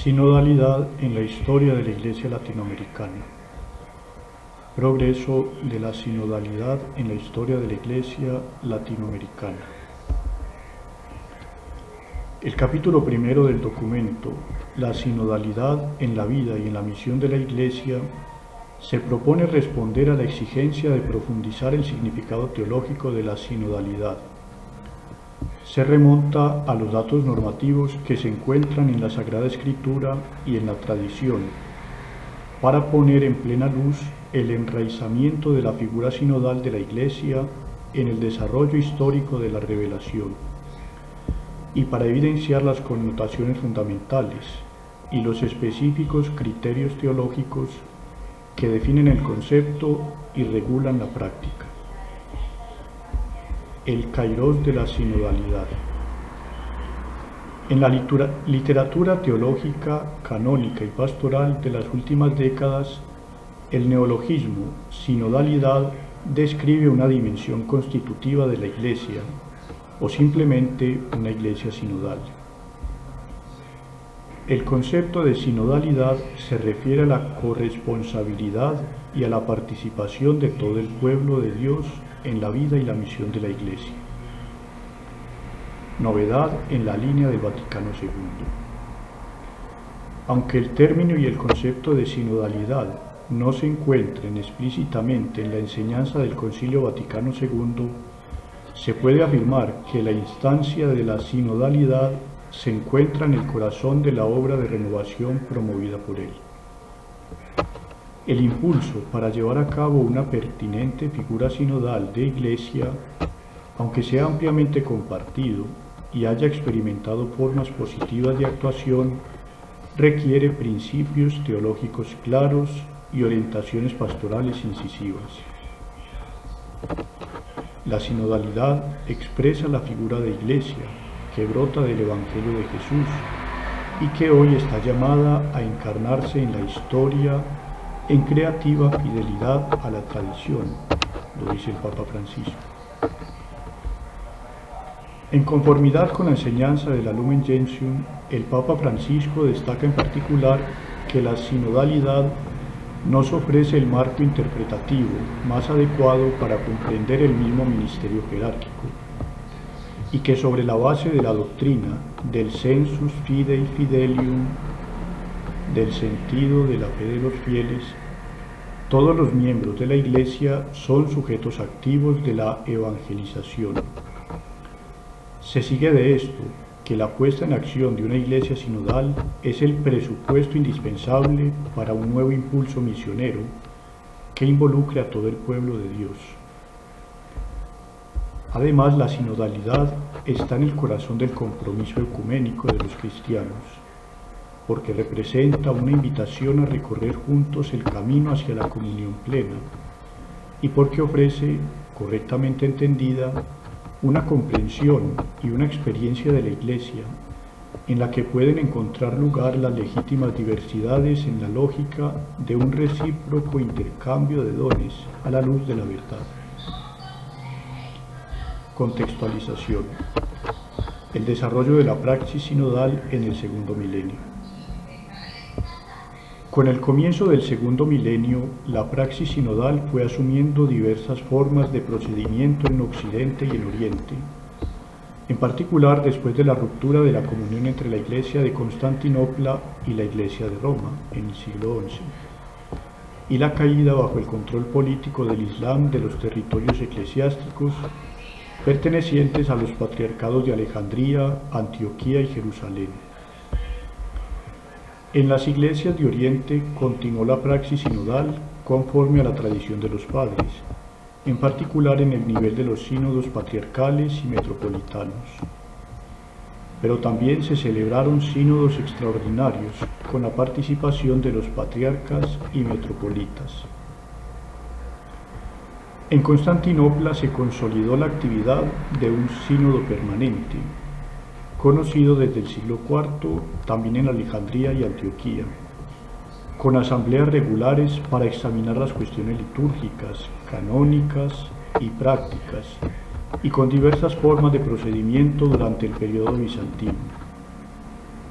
Sinodalidad en la historia de la Iglesia latinoamericana. Progreso de la sinodalidad en la historia de la Iglesia latinoamericana. El capítulo primero del documento, La sinodalidad en la vida y en la misión de la Iglesia, se propone responder a la exigencia de profundizar el significado teológico de la sinodalidad. Se remonta a los datos normativos que se encuentran en la Sagrada Escritura y en la tradición, para poner en plena luz el enraizamiento de la figura sinodal de la Iglesia en el desarrollo histórico de la revelación, y para evidenciar las connotaciones fundamentales y los específicos criterios teológicos que definen el concepto y regulan la práctica. El kairos de la sinodalidad. En la literatura teológica, canónica y pastoral de las últimas décadas, el neologismo sinodalidad describe una dimensión constitutiva de la Iglesia, o simplemente una Iglesia sinodal. El concepto de sinodalidad se refiere a la corresponsabilidad y a la participación de todo el pueblo de Dios en la vida y la misión de la Iglesia. Novedad en la línea del Vaticano II. Aunque el término y el concepto de sinodalidad no se encuentren explícitamente en la enseñanza del Concilio Vaticano II, se puede afirmar que la instancia de la sinodalidad se encuentra en el corazón de la obra de renovación promovida por él. El impulso para llevar a cabo una pertinente figura sinodal de Iglesia, aunque sea ampliamente compartido y haya experimentado formas positivas de actuación, requiere principios teológicos claros y orientaciones pastorales incisivas. La sinodalidad expresa la figura de Iglesia que brota del Evangelio de Jesús y que hoy está llamada a encarnarse en la historia en creativa fidelidad a la tradición, lo dice el Papa Francisco. En conformidad con la enseñanza de la Lumen Gentium, el Papa Francisco destaca en particular que la sinodalidad nos ofrece el marco interpretativo más adecuado para comprender el mismo ministerio jerárquico, y que sobre la base de la doctrina del sensus fidei fidelium, del sentido de la fe de los fieles, todos los miembros de la Iglesia son sujetos activos de la evangelización. Se sigue de esto que la puesta en acción de una Iglesia sinodal es el presupuesto indispensable para un nuevo impulso misionero que involucre a todo el pueblo de Dios. Además, la sinodalidad está en el corazón del compromiso ecuménico de los cristianos, porque representa una invitación a recorrer juntos el camino hacia la comunión plena, y porque ofrece, correctamente entendida, una comprensión y una experiencia de la Iglesia en la que pueden encontrar lugar las legítimas diversidades en la lógica de un recíproco intercambio de dones a la luz de la verdad. Contextualización. El desarrollo de la praxis sinodal en el segundo milenio. Con el comienzo del segundo milenio, la praxis sinodal fue asumiendo diversas formas de procedimiento en Occidente y en Oriente, en particular después de la ruptura de la comunión entre la Iglesia de Constantinopla y la Iglesia de Roma en el siglo XI, y la caída bajo el control político del Islam de los territorios eclesiásticos pertenecientes a los patriarcados de Alejandría, Antioquía y Jerusalén. En las iglesias de Oriente continuó la praxis sinodal conforme a la tradición de los padres, en particular en el nivel de los sínodos patriarcales y metropolitanos. Pero también se celebraron sínodos extraordinarios con la participación de los patriarcas y metropolitas. En Constantinopla se consolidó la actividad de un sínodo permanente, conocido desde el siglo IV, también en Alejandría y Antioquía, con asambleas regulares para examinar las cuestiones litúrgicas, canónicas y prácticas, y con diversas formas de procedimiento durante el periodo bizantino.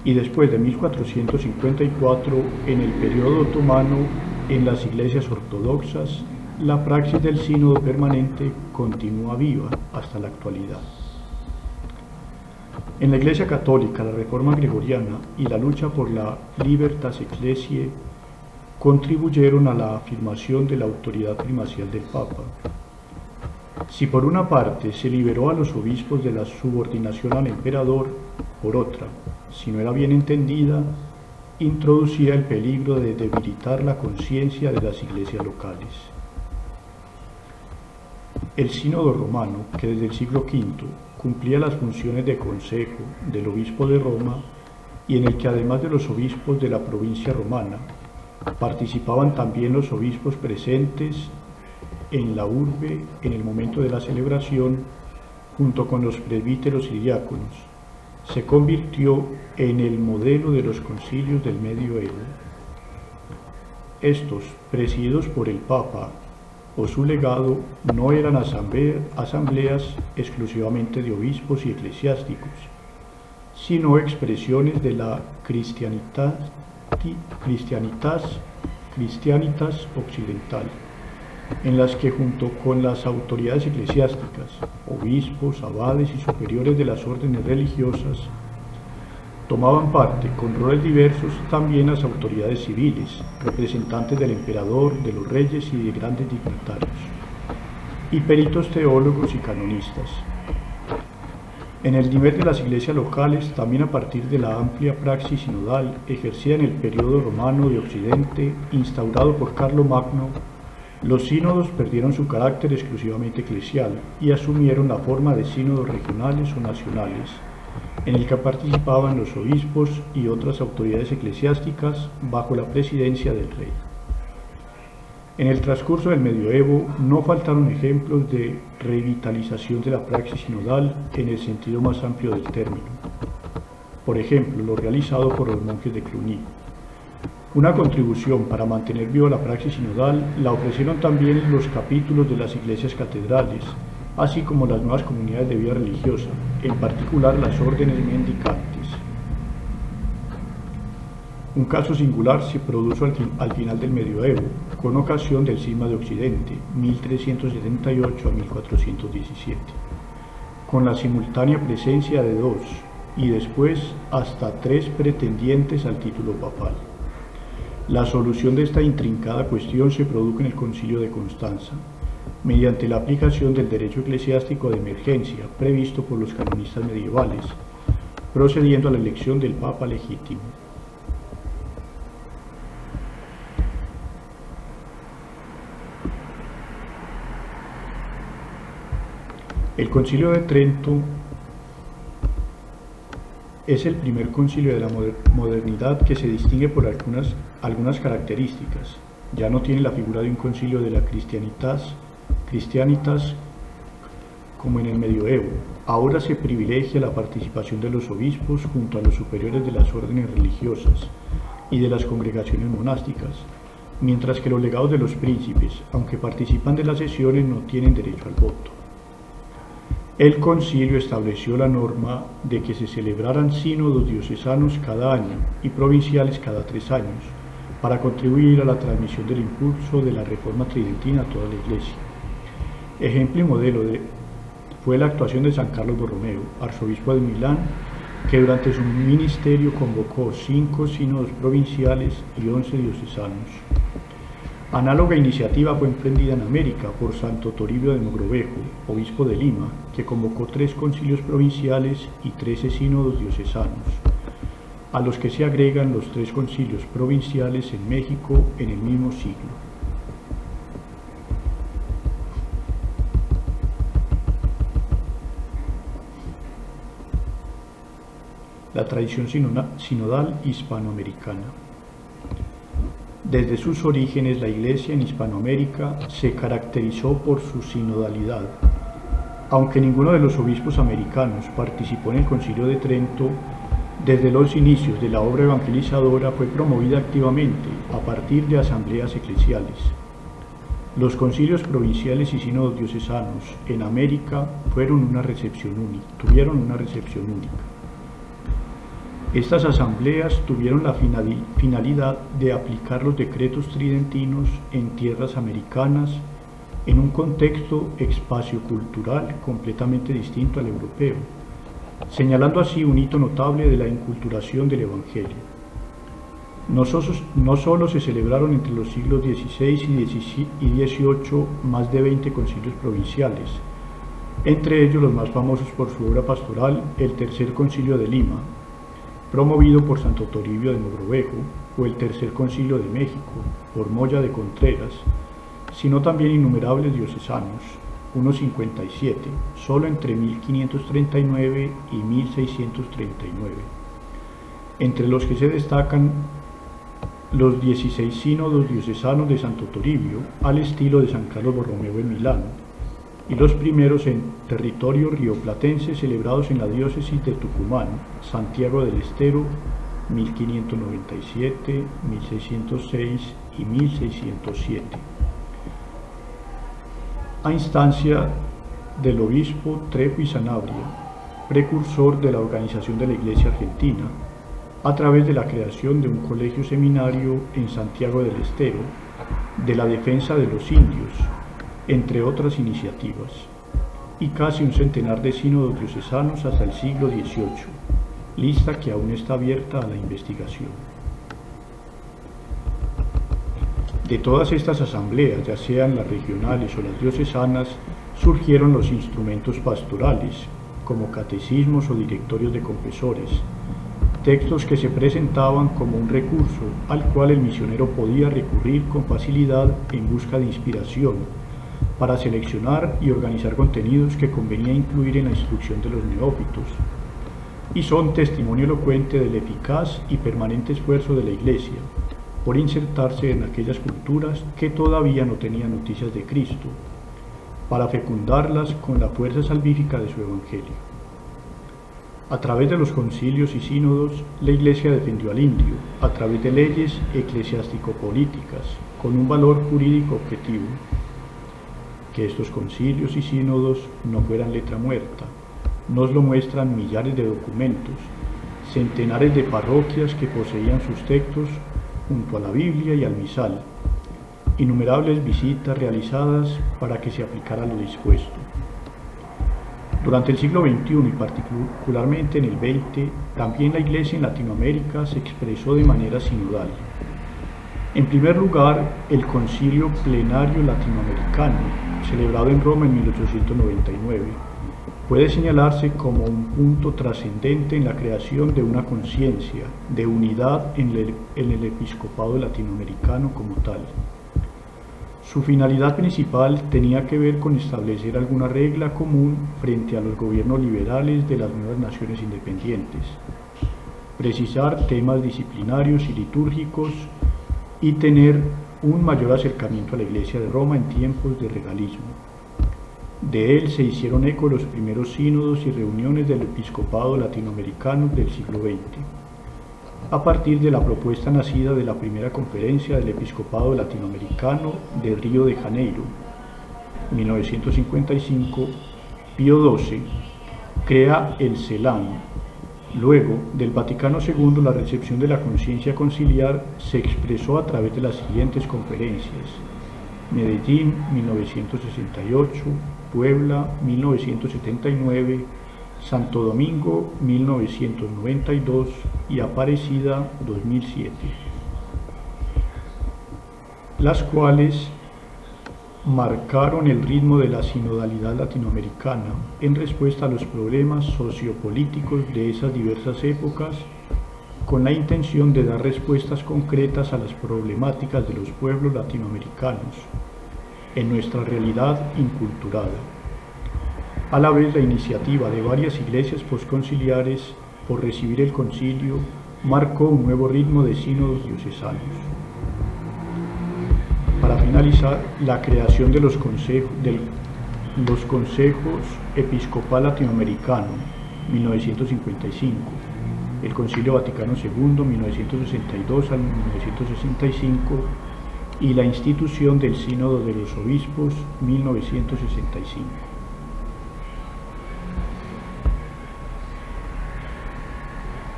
y después de 1454, en el periodo otomano, en las iglesias ortodoxas, la praxis del sínodo permanente continúa viva hasta la actualidad. En la Iglesia Católica, la Reforma Gregoriana y la lucha por la Libertas Ecclesiae contribuyeron a la afirmación de la autoridad primacial del Papa. Si por una parte se liberó a los obispos de la subordinación al emperador, por otra, si no era bien entendida, introducía el peligro de debilitar la conciencia de las iglesias locales. El Sínodo Romano, que desde el siglo V cumplía las funciones de consejo del obispo de Roma y en el que además de los obispos de la provincia romana, participaban también los obispos presentes en la urbe en el momento de la celebración, junto con los presbíteros y diáconos, se convirtió en el modelo de los concilios del medioevo. Estos, presididos por el Papa o su legado, no eran asambleas exclusivamente de obispos y eclesiásticos, sino expresiones de la Christianitas occidental, en las que junto con las autoridades eclesiásticas, obispos, abades y superiores de las órdenes religiosas, tomaban parte con roles diversos también las autoridades civiles, representantes del emperador, de los reyes y de grandes dignatarios, y peritos teólogos y canonistas. En el nivel de las iglesias locales, también a partir de la amplia praxis sinodal ejercida en el periodo romano de Occidente, instaurado por Carlomagno, los sínodos perdieron su carácter exclusivamente eclesial y asumieron la forma de sínodos regionales o nacionales, en el que participaban los obispos y otras autoridades eclesiásticas bajo la presidencia del rey. En el transcurso del medioevo no faltaron ejemplos de revitalización de la praxis sinodal en el sentido más amplio del término. Por ejemplo, lo realizado por los monjes de Cluny. Una contribución para mantener viva la praxis sinodal la ofrecieron también los capítulos de las iglesias catedrales, así como las nuevas comunidades de vida religiosa, en particular las órdenes mendicantes. Un caso singular se produjo al final del medioevo, con ocasión del cisma de Occidente, 1378 a 1417, con la simultánea presencia de dos y después hasta tres pretendientes al título papal. La solución de esta intrincada cuestión se produjo en el Concilio de Constanza, mediante la aplicación del derecho eclesiástico de emergencia previsto por los canonistas medievales, procediendo a la elección del Papa legítimo. El Concilio de Trento es el primer concilio de la modernidad que se distingue por algunas características. Ya no tiene la figura de un concilio de la Christianitas como en el medioevo. Ahora se privilegia la participación de los obispos junto a los superiores de las órdenes religiosas y de las congregaciones monásticas, mientras que los legados de los príncipes, aunque participan de las sesiones, no tienen derecho al voto. El concilio estableció la norma de que se celebraran sínodos diocesanos cada año y provinciales cada 3 años, para contribuir a la transmisión del impulso de la reforma tridentina a toda la Iglesia. Ejemplo y modelo fue la actuación de San Carlos Borromeo, arzobispo de Milán, que durante su ministerio convocó 5 sínodos provinciales y 11 diocesanos. Análoga iniciativa fue emprendida en América por Santo Toribio de Mogrovejo, obispo de Lima, que convocó 3 concilios provinciales y 13 sínodos diocesanos, a los que se agregan los 3 concilios provinciales en México en el mismo siglo. La tradición sinodal hispanoamericana. Desde sus orígenes, la Iglesia en Hispanoamérica se caracterizó por su sinodalidad. Aunque ninguno de los obispos americanos participó en el Concilio de Trento, desde los inicios de la obra evangelizadora fue promovida activamente a partir de asambleas eclesiales. Los concilios provinciales y sínodos diocesanos en América tuvieron una recepción única. Estas asambleas tuvieron la finalidad de aplicar los decretos tridentinos en tierras americanas en un contexto espaciocultural completamente distinto al europeo, señalando así un hito notable de la inculturación del Evangelio. No solo se celebraron entre los siglos XVI y XVIII más de 20 concilios provinciales, entre ellos los más famosos por su obra pastoral, el Tercer Concilio de Lima, promovido por Santo Toribio de Mogrovejo, o el Tercer Concilio de México, por Moya de Contreras, sino también innumerables diocesanos, unos 57, solo entre 1539 y 1639, entre los que se destacan los 16 sínodos diocesanos de Santo Toribio, al estilo de San Carlos Borromeo en Milán, y los primeros en territorio rioplatense celebrados en la diócesis de Tucumán, Santiago del Estero, 1597, 1606 y 1607. A instancia del obispo Trejo y Sanabria, precursor de la organización de la Iglesia Argentina, a través de la creación de un colegio seminario en Santiago del Estero, de la defensa de los indios, entre otras iniciativas, y casi un centenar de sínodos diocesanos hasta el siglo XVIII, lista que aún está abierta a la investigación. De todas estas asambleas, ya sean las regionales o las diocesanas, surgieron los instrumentos pastorales, como catecismos o directorios de confesores, textos que se presentaban como un recurso al cual el misionero podía recurrir con facilidad en busca de inspiración, para seleccionar y organizar contenidos que convenía incluir en la instrucción de los neófitos, y son testimonio elocuente del eficaz y permanente esfuerzo de la Iglesia por insertarse en aquellas culturas que todavía no tenían noticias de Cristo, para fecundarlas con la fuerza salvífica de su Evangelio. A través de los concilios y sínodos, la Iglesia defendió al indio, a través de leyes eclesiástico-políticas, con un valor jurídico objetivo. Que estos concilios y sínodos no fueran letra muerta, nos lo muestran millares de documentos, centenares de parroquias que poseían sus textos junto a la Biblia y al misal, innumerables visitas realizadas para que se aplicara lo dispuesto. Durante el siglo XXI y particularmente en el XX, también la Iglesia en Latinoamérica se expresó de manera sinodal. En primer lugar, el Concilio Plenario Latinoamericano, celebrado en Roma en 1899, puede señalarse como un punto trascendente en la creación de una conciencia de unidad en el episcopado latinoamericano como tal. Su finalidad principal tenía que ver con establecer alguna regla común frente a los gobiernos liberales de las nuevas naciones independientes, precisar temas disciplinarios y litúrgicos y tener un mayor acercamiento a la Iglesia de Roma en tiempos de regalismo. De él se hicieron eco los primeros sínodos y reuniones del episcopado latinoamericano del siglo XX, a partir de la propuesta nacida de la primera conferencia del episcopado latinoamericano de Río de Janeiro, 1955, Pío XII crea el CELAM. Luego, del Vaticano II, la recepción de la conciencia conciliar se expresó a través de las siguientes conferencias: Medellín, 1968, Puebla, 1979, Santo Domingo, 1992 y Aparecida, 2007, las cuales marcaron el ritmo de la sinodalidad latinoamericana en respuesta a los problemas sociopolíticos de esas diversas épocas, con la intención de dar respuestas concretas a las problemáticas de los pueblos latinoamericanos en nuestra realidad inculturada. A la vez, la iniciativa de varias iglesias posconciliares por recibir el concilio marcó un nuevo ritmo de sínodos diocesanos. Para finalizar, la creación de los consejos Episcopal Latinoamericano, 1955, el Concilio Vaticano II, 1962 al 1965, y la institución del Sínodo de los Obispos, 1965.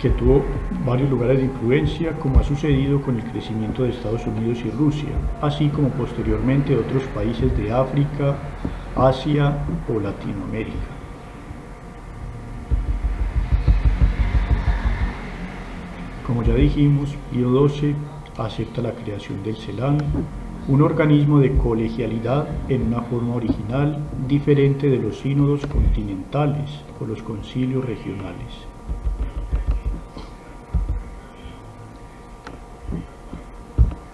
que tuvo varios lugares de influencia, como ha sucedido con el crecimiento de Estados Unidos y Rusia, así como posteriormente de otros países de África, Asia o Latinoamérica. Como ya dijimos, Pío XII acepta la creación del CELAN, un organismo de colegialidad en una forma original diferente de los sínodos continentales o los concilios regionales.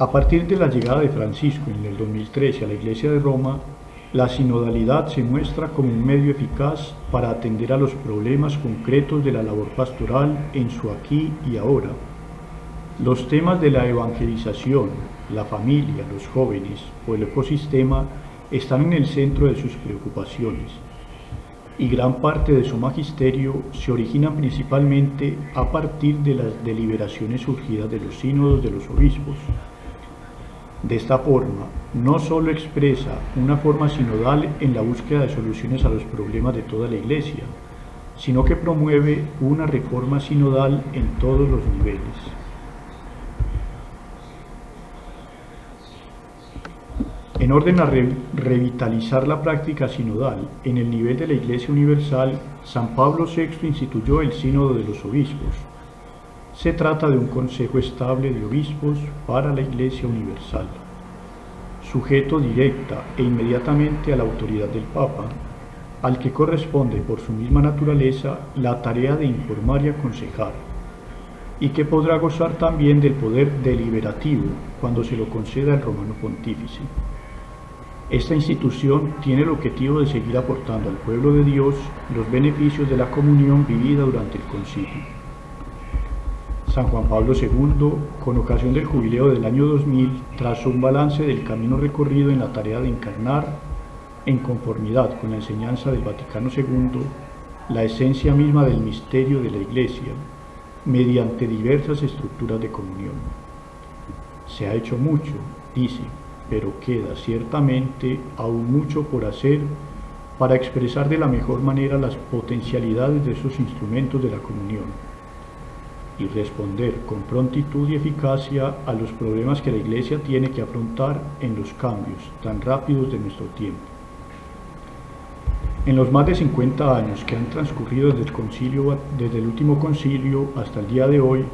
A partir de la llegada de Francisco en el 2013 a la Iglesia de Roma, la sinodalidad se muestra como un medio eficaz para atender a los problemas concretos de la labor pastoral en su aquí y ahora. Los temas de la evangelización, la familia, los jóvenes o el ecosistema están en el centro de sus preocupaciones, y gran parte de su magisterio se origina principalmente a partir de las deliberaciones surgidas de los sínodos de los obispos. De esta forma, no solo expresa una forma sinodal en la búsqueda de soluciones a los problemas de toda la Iglesia, sino que promueve una reforma sinodal en todos los niveles. En orden a revitalizar la práctica sinodal en el nivel de la Iglesia Universal, San Pablo VI instituyó el Sínodo de los Obispos. Se trata de un consejo estable de obispos para la Iglesia Universal, sujeto directa e inmediatamente a la autoridad del Papa, al que corresponde por su misma naturaleza la tarea de informar y aconsejar, y que podrá gozar también del poder deliberativo cuando se lo conceda el Romano Pontífice. Esta institución tiene el objetivo de seguir aportando al pueblo de Dios los beneficios de la comunión vivida durante el concilio. San Juan Pablo II, con ocasión del jubileo del año 2000, trazó un balance del camino recorrido en la tarea de encarnar, en conformidad con la enseñanza del Vaticano II, la esencia misma del misterio de la Iglesia, mediante diversas estructuras de comunión. Se ha hecho mucho, dice, pero queda ciertamente aún mucho por hacer para expresar de la mejor manera las potencialidades de esos instrumentos de la comunión y responder con prontitud y eficacia a los problemas que la Iglesia tiene que afrontar en los cambios tan rápidos de nuestro tiempo. En los más de 50 años que han transcurrido desde el último concilio hasta el día de hoy,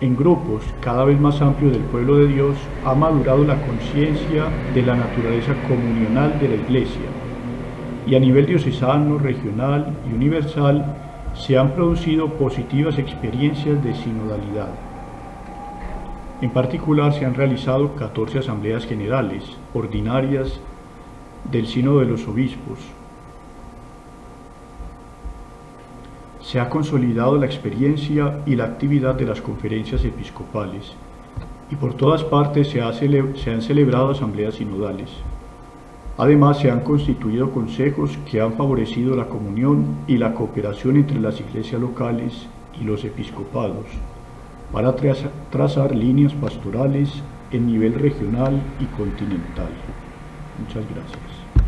en grupos cada vez más amplios del pueblo de Dios ha madurado la conciencia de la naturaleza comunional de la Iglesia, y a nivel diocesano, regional y universal se han producido positivas experiencias de sinodalidad. En particular se han realizado 14 asambleas generales ordinarias del Sínodo de los Obispos. Se ha consolidado la experiencia y la actividad de las conferencias episcopales, y por todas partes se han celebrado asambleas sinodales. Además, se han constituido consejos que han favorecido la comunión y la cooperación entre las iglesias locales y los episcopados, para trazar líneas pastorales en nivel regional y continental. Muchas gracias.